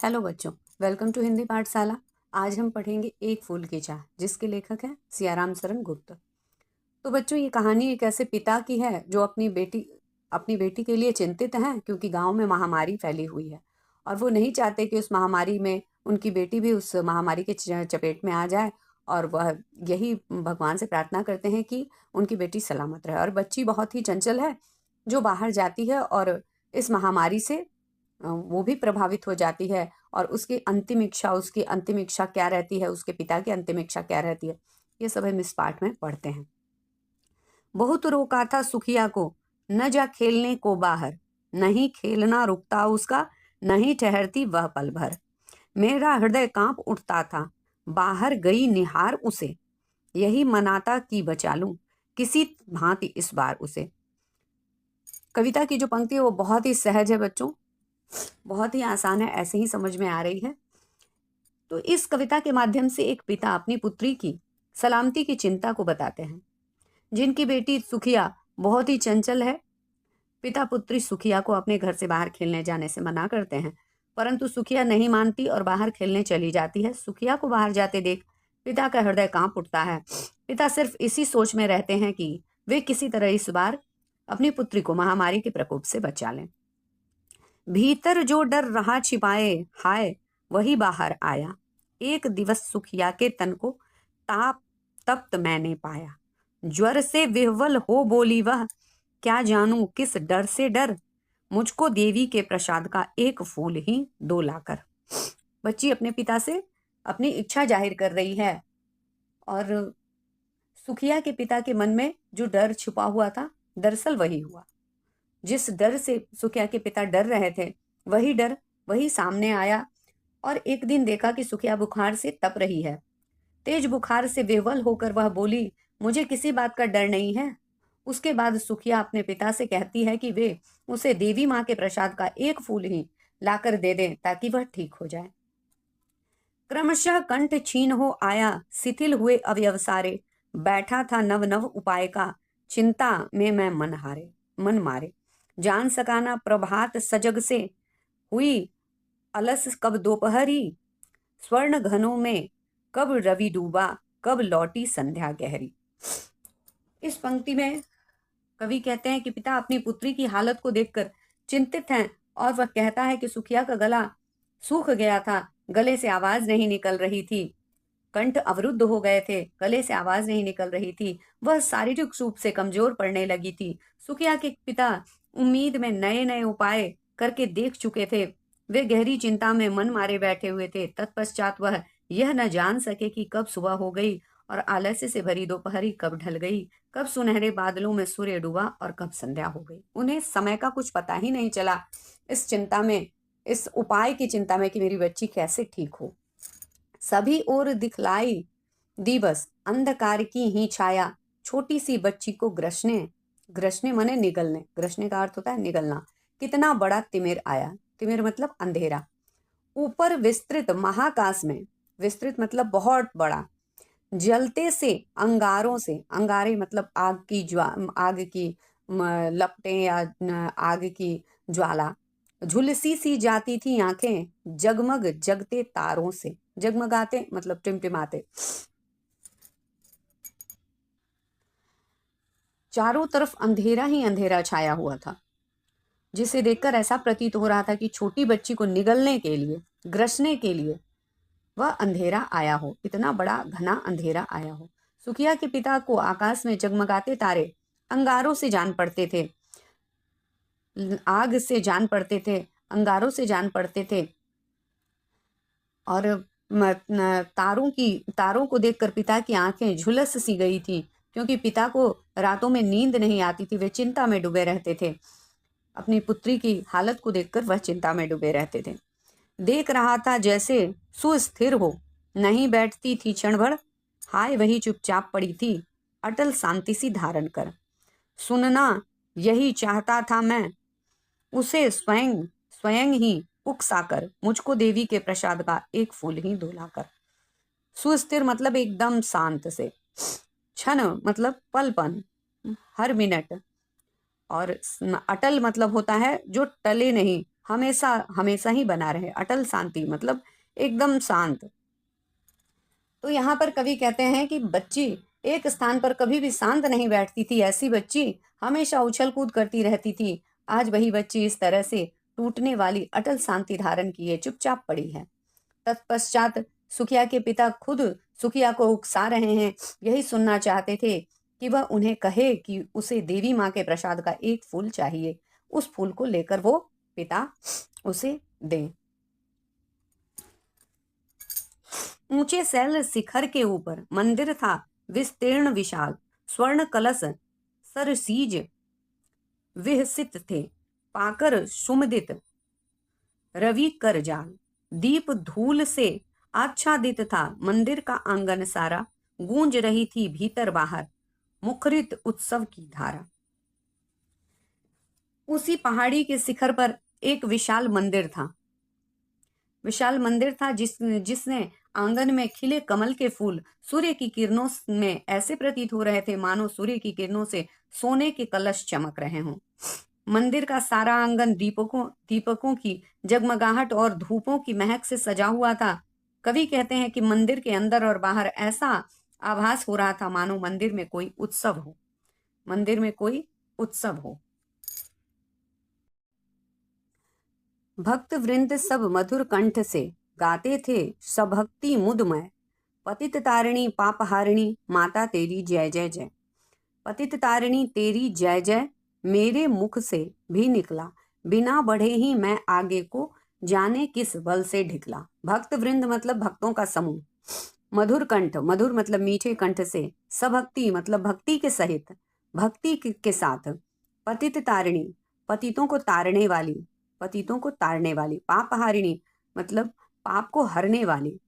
Hello बच्चों, welcome to Hindi पाठशाला। आज हम पढ़ेंगे एक फूल की चाह, जिसके लेखक हैं सियाराम शरण गुप्त। तो बच्चों, ये कहानी एक ऐसे पिता की है जो अपनी बेटी के लिए चिंतित हैं, क्योंकि गांव में महामारी फैली हुई है और वो नहीं चाहते कि उस महामारी में उनकी बेटी भी उस महामारी के चपेट में आ जाए। और वह यही भगवान से प्रार्थना करते हैं कि उनकी बेटी सलामत रहे। और बच्ची बहुत ही चंचल है, जो बाहर जाती है और इस महामारी से वो भी प्रभावित हो जाती है। और उसकी अंतिम इच्छा क्या रहती है, उसके पिता की अंतिम इच्छा क्या रहती है, ये सब हम इस पाठ में पढ़ते हैं। बहुत रोका था सुखिया को, न जा खेलने को बाहर, नहीं खेलना रुकता उसका, नहीं ठहरती वह पल भर। मेरा हृदय कांप उठता था, बाहर गई निहार उसे, यही मनाता कि बचा लूं किसी भांति इस बार उसे। कविता की जो पंक्ति है वो बहुत ही सहज है बच्चों, बहुत ही आसान है, ऐसे ही समझ में आ रही है। तो इस कविता के माध्यम से एक पिता अपनी पुत्री की सलामती की चिंता को बताते हैं। जिनकी बेटी सुखिया बहुत ही चंचल है, पिता पुत्री सुखिया को अपने घर से बाहर खेलने जाने से मना करते हैं, परंतु सुखिया नहीं मानती और बाहर खेलने चली जाती है। सुखिया को बाहर जाते देख पिता का हृदय कांप उठता है। पिता सिर्फ इसी सोच में रहते हैं कि वे किसी तरह इस बार अपनी पुत्री को महामारी के प्रकोप से बचा लें। भीतर जो डर रहा छिपाए, हाय वही बाहर आया। एक दिवस सुखिया के तन को ताप तप्त मैंने पाया। ज्वर से विह्वल हो बोली वह, क्या जानूं किस डर से डर, मुझको देवी के प्रसाद का एक फूल ही दो लाकर। बच्ची अपने पिता से अपनी इच्छा जाहिर कर रही है और सुखिया के पिता के मन में जो डर छुपा हुआ था, दरअसल वही हुआ। जिस डर से सुखिया के पिता डर रहे थे, वही डर वही सामने आया। और एक दिन देखा कि सुखिया बुखार से तप रही है। तेज बुखार से बेवल होकर वह बोली, मुझे किसी बात का डर नहीं है। उसके बाद सुखिया अपने पिता से कहती है कि वे उसे देवी माँ के प्रसाद का एक फूल ही लाकर दे दें ताकि वह ठीक हो जाए। क्रमशः कंठ छीन हो आया, शिथिल हुए अवयव सारे, बैठा था नव नव उपाय का, चिंता में मैं मन मारे। जान सकाना प्रभात सजग से, हुई अलस कब दोपहरी, स्वर्ण घनों में कब रवि डूबा, कब लौटी संध्या गहरी। इस पंक्ति में कवि कहते हैं कि पिता अपनी पुत्री की हालत को देखकर चिंतित हैं और वह कहता है कि सुखिया का गला सूख गया था, गले से आवाज नहीं निकल रही थी, कंठ अवरुद्ध हो गए थे, गले से आवाज नहीं निकल रही थी, वह शारीरिक रूप से कमजोर पड़ने लगी थी। सुखिया के पिता उम्मीद में नए नए उपाय करके देख चुके थे। वे गहरी चिंता में मन मारे बैठे हुए थे। तत्पश्चात वह यह न जान सके कि कब सुबह हो गई और आलस्य से भरी दोपहरी कब ढल गई, कब सुनहरे बादलों में सूर्य डूबा और कब संध्या हो गई। उन्हें समय का कुछ पता ही नहीं चला, इस चिंता में, इस उपाय की चिंता में कि मेरी बच्ची कैसे ठीक हो। सभी ओर दिखलाई दिवस अंधकार की ही छाया, छोटी सी बच्ची को ग्रसने, ग्रसने माने निगलने, ग्रसने का अर्थ होता है निगलना, कितना बड़ा तिमिर आया। तिमिर मतलब अंधेरा। ऊपर विस्तृत महाकाश में, विस्तृत मतलब बहुत बड़ा, जलते से अंगारों से, अंगारे मतलब आग की लपटें या आग की ज्वाला, झुलसी सी जाती थी आंखें, जगमग जगते तारों से, जगमगाते मतलब टिमटिमाते। चारों तरफ अंधेरा ही अंधेरा छाया हुआ था, जिसे देखकर ऐसा प्रतीत हो रहा था कि छोटी बच्ची को निगलने के लिए, ग्रसने के लिए वह अंधेरा आया हो, इतना बड़ा घना अंधेरा आया हो। सुखिया के पिता को आकाश में जगमगाते तारे अंगारों से जान पड़ते थे, आग से जान पड़ते थे, अंगारों से जान पड़ते थे। और तारों को देखकर पिता की आंखें झुलस सी गई थी, क्योंकि पिता को रातों में नींद नहीं आती थी, वे चिंता में डूबे रहते थे। अपनी पुत्री की हालत को देखकर वह चिंता में डूबे रहते थे। देख रहा था जैसे सुस्थिर हो, नहीं बैठती थी क्षण भर, हाय वही चुपचाप पड़ी थी, अटल शांति सी धारण कर। सुनना यही चाहता था मैं, उसे स्वयं स्वयं ही उकसाकर, मुझको देवी के प्रसाद का एक फूल ही धुलाकर। सुस्थिर मतलब एकदम शांत से, क्षण मतलब पलपन, हर मिनट, और अटल मतलब होता है जो टले नहीं, हमेशा हमेशा ही बना रहे। अटल शांति मतलब एकदम शांत। तो यहाँ पर कवि कहते हैं कि बच्ची एक स्थान पर कभी भी शांत नहीं बैठती थी, ऐसी बच्ची हमेशा उछल कूद करती रहती थी। आज वही बच्ची इस तरह से टूटने वाली अटल शांति धारण किए चुपचाप पड़ी है। तत्पश्चात सुखिया के पिता खुद सुखिया को उकसा रहे हैं, यही सुनना चाहते थे कि वह उन्हें कहे कि उसे देवी माँ के प्रसाद का एक फूल चाहिए। उस फूल को लेकर वो पिता उसे दें। ऊंचे शैल शिखर के ऊपर मंदिर था विस्तीर्ण विशाल, स्वर्ण कलश सरसीज विहसित थे, पाकर सुमदित रवि कर जाल, दीप धूल से आच्छादित था मंदिर का आंगन सारा, गूंज रही थी भीतर बाहर मुखरित उत्सव की धारा। उसी पहाड़ी के शिखर पर एक विशाल मंदिर था, विशाल मंदिर था जिसने आंगन में खिले कमल के फूल सूर्य की किरणों में ऐसे प्रतीत हो रहे थे मानो सूर्य की किरणों से सोने के कलश चमक रहे हों। मंदिर का सारा आंगन दीपकों की जगमगाहट और धूपों की महक से सजा हुआ था। कवि कहते हैं कि मंदिर के अंदर और बाहर ऐसा आभास हो रहा था मानो मंदिर में कोई उत्सव हो, मंदिर में कोई उत्सव हो। भक्त वृंद सब मधुर कंठ से गाते थे सभक्ति मुदमय, पतित तारिणी पापहारिणी माता तेरी जय जय जय। पतित तारिणी तेरी जय जय मेरे मुख से भी निकला, बिना बढ़े ही मैं आगे को जाने किस बल से ढिकला। भक्त वृंद मतलब भक्तों का समूह, मधुर कंठ मधुर मतलब मीठे कंठ से, सभक्ति मतलब भक्ति के सहित भक्ति के साथ, पतित तारिणी पतितों को तारने वाली, पतितों को तारने वाली, पापहारिणी मतलब पाप को हरने वाली,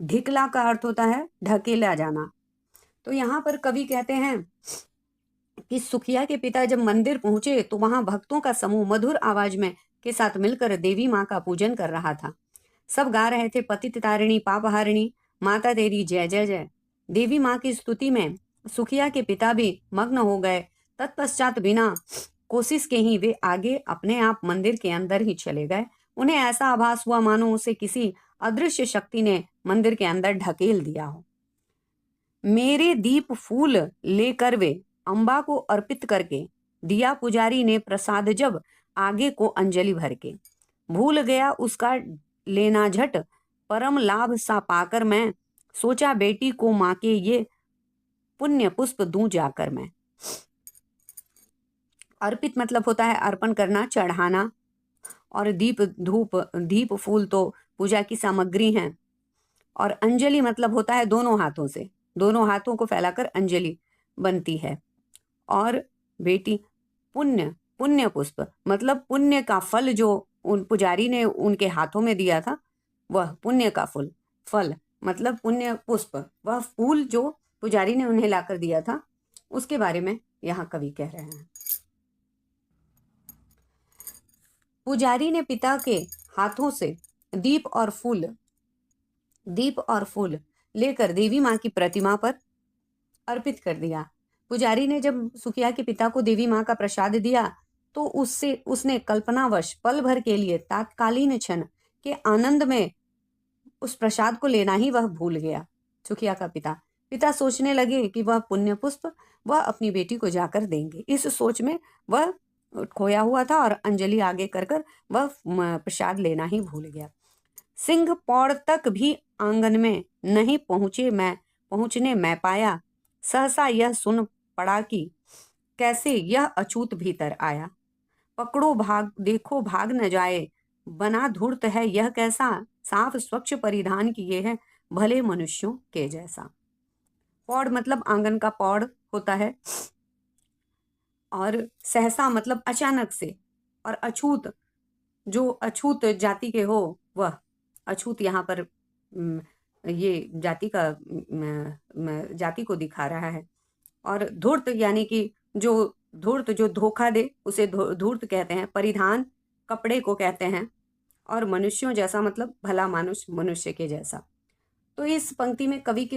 ढिकला का अर्थ होता है ढकेला जाना। तो यहाँ पर कवि कहते हैं कि सुखिया के पिता जब मंदिर पहुंचे तो वहां भक्तों का समूह मधुर आवाज में के साथ मिलकर देवी माँ का पूजन कर रहा था। सब गा रहे थे पतित तारिणी पापहारिणी माता तेरी जय जय जय। देवी माँ की स्तुति में सुखिया के पिता भी मग्न हो गए। तत्पश्चात बिना कोशिश के ही वे आगे अपने आप मंदिर के अंदर ही चले गए। उन्हें ऐसा आभास हुआ मानो उसे किसी अदृश्य शक्ति ने मंदिर के अंदर ढकेल दिया हो। मेरे दीप फूल लेकर वे अम्बा को अर्पित करके दिया पुजारी ने प्रसाद जब आगे को अंजलि भर के, भूल गया उसका लेना झट परम लाभ सा पाकर मैं, सोचा बेटी को माँ के ये पुण्य पुष्प दूं जाकर मैं। अर्पित मतलब होता है अर्पण करना, चढ़ाना, और दीप धूप दीप फूल तो पूजा की सामग्री हैं, और अंजलि मतलब होता है दोनों हाथों से, दोनों हाथों को फैलाकर अंजलि बनती है। और बेटी पुण्य पुण्य पुष्प मतलब पुण्य का फल जो उन पुजारी ने उनके हाथों में दिया था, वह पुण्य का फल मतलब पुण्य पुष्प, वह फूल जो पुजारी ने उन्हें लाकर दिया था, उसके बारे में यहाँ कवि कह रहे हैं। पुजारी ने पिता के हाथों से दीप और फूल लेकर देवी माँ की प्रतिमा पर अर्पित कर दिया। पुजारी ने जब सुखिया के पिता को देवी माँ का प्रसाद दिया तो उसने कल्पनावश पल भर के लिए तात्कालीन क्षण के आनंद में उस प्रसाद को लेना ही वह भूल गया। सुखिया का पिता सोचने लगे कि वह पुण्य पुष्प वह अपनी बेटी को जाकर देंगे। इस सोच में वह खोया हुआ था और अंजलि आगे कर वह प्रसाद लेना ही भूल गया। सिंह पौड़ तक भी आंगन में नहीं पहुंचने मैं पाया, सहसा यह सुन पड़ा कि कैसे यह अछूत भीतर आया। पकड़ो भाग देखो भाग न जाए, बना धूर्त है यह कैसा, साफ स्वच्छ परिधान किए है भले मनुष्यों के जैसा। पौड़ मतलब आंगन का पौड़ होता है, और सहसा मतलब अचानक से, और अछूत जो अछूत जाति के हो वह अछूत यहाँ पर ये जाति को दिखा रहा है। और धूर्त यानी कि जो धोखा दे उसे धूर्त कहते हैं। परिधान कपड़े को कहते हैं, और मनुष्यों जैसा मतलब भला मानुष मनुष्य के जैसा। तो इस पंक्ति में कवि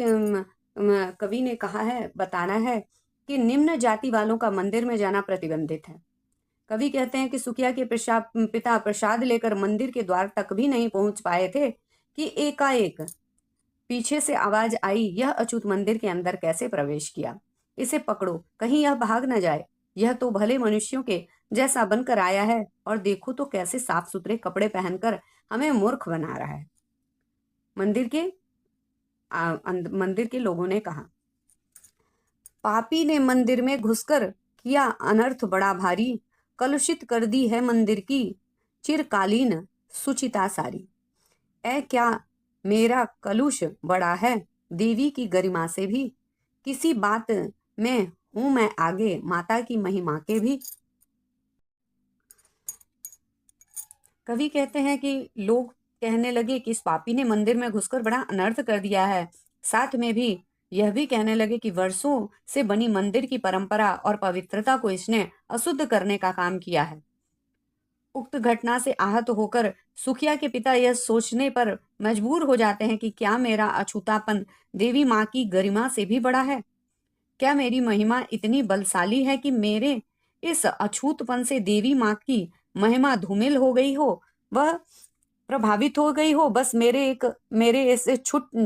ने कहा है, बताना है कि निम्न जाति वालों का मंदिर में जाना प्रतिबंधित है। कवि कहते हैं कि सुखिया के पिता प्रसाद लेकर मंदिर के द्वार तक भी नहीं पहुंच पाए थे कि एकाएक पीछे से आवाज आई, यह अछूत मंदिर के अंदर कैसे प्रवेश किया? इसे पकड़ो, कहीं यह भाग न जाए। यह तो भले मनुष्यों के जैसा बनकर आया है, और देखो तो कैसे साफ सुथरे कपड़े पहनकर हमें मूर्ख बना रहा है। मंदिर के मंदिर के लोगों ने कहा, पापी ने मंदिर में घुसकर किया अनर्थ बड़ा भारी, कलुषित कर दी है मंदिर की चिरकालीन सुचिता सारी। ऐ क्या मेरा कलुष बड़ा है देवी की गरिमा से भी, किसी बात में हूं मैं आगे माता की महिमा के भी। कवि कहते हैं कि लोग कहने लगे कि इस पापी ने मंदिर में घुसकर बड़ा अनर्थ कर दिया है। साथ में भी यह भी कहने लगे कि वर्षों से बनी मंदिर की परंपरा और पवित्रता को इसने अशुद्ध करने का काम किया है। उक्त घटना से आहत होकर सुखिया के पिता यह सोचने पर मजबूर हो जाते हैं कि क्या मेरा अछूतापन देवी माँ की गरिमा से भी बड़ा है? क्या मेरी महिमा इतनी बलशाली है कि मेरे इस अछूतपन से देवी माँ की महिमा धूमिल हो गई हो, वह प्रभावित हो गई हो? बस मेरे इस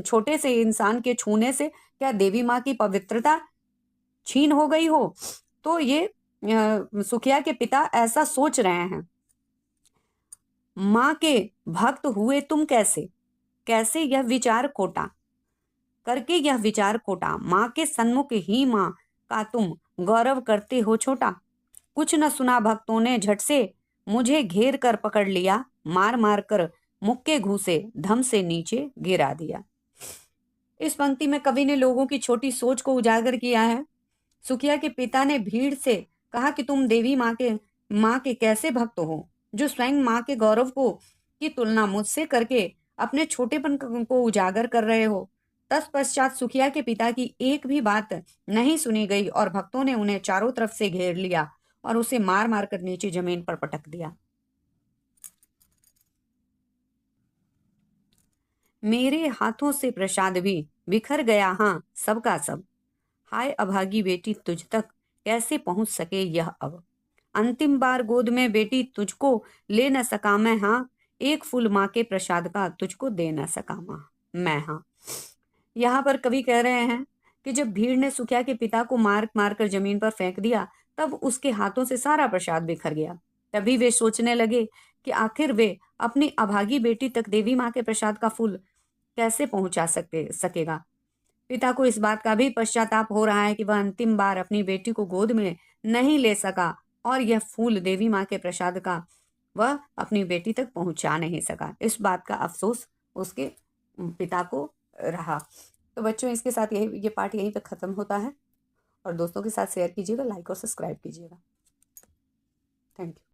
छोटे से इंसान के छूने से क्या देवी माँ की पवित्रता छीन हो गई हो? तो ये सुखिया के पिता ऐसा सोच रहे हैं। माँ के भक्त हुए तुम कैसे, कैसे यह विचार खोटा करके यह विचार खोटा, माँ के सन्मुख ही माँ का तुम गौरव करते हो छोटा। कुछ न सुना भक्तों ने झट से मुझे घेर कर पकड़ लिया, मार मार कर मुक्के घूसे धम से नीचे गिरा दिया। इस पंक्ति में कवि ने लोगों की छोटी सोच को उजागर किया है। सुखिया के पिता ने भीड़ से कहा कि तुम देवी माँ के कैसे भक्त हो, जो स्वयं माँ के गौरव को की तुलना मुझसे करके अपने छोटेपन को उजागर कर रहे हो। तत्पश्चात सुखिया के पिता की एक भी बात नहीं सुनी गई और भक्तों ने उन्हें चारों तरफ से घेर लिया और उसे मार मार कर नीचे जमीन पर पटक दिया। मेरे हाथों से प्रसाद भी बिखर गया, हाँ सबका सब। हाय अभागी बेटी, तुझ तक कैसे पहुंच सके यह अब। अंतिम बार गोद में बेटी तुझको ले न सका मैं, हाँ एक फूल माँ के प्रसाद का तुझको दे न सका मैं, हाँ। यहाँ पर कवि कह रहे हैं कि जब भीड़ ने सुखिया के पिता को मार मार कर जमीन पर फेंक दिया, तब उसके हाथों से सारा प्रसाद बिखर गया। तभी वे सोचने लगे कि आखिर वे अपनी अभागी बेटी तक देवी माँ के प्रसाद का फूल कैसे पहुंचा सकेगा। पिता को इस बात का भी पश्चाताप हो रहा है कि वह अंतिम बार अपनी बेटी को गोद में नहीं ले सका और यह फूल देवी माँ के प्रसाद का वह अपनी बेटी तक पहुंचा नहीं सका। इस बात का अफसोस उसके पिता को रहा। तो बच्चों, इसके साथ ये पार्ट यहीं तक खत्म होता है, और दोस्तों के साथ शेयर कीजिएगा, लाइक और सब्सक्राइब कीजिएगा। Thank you.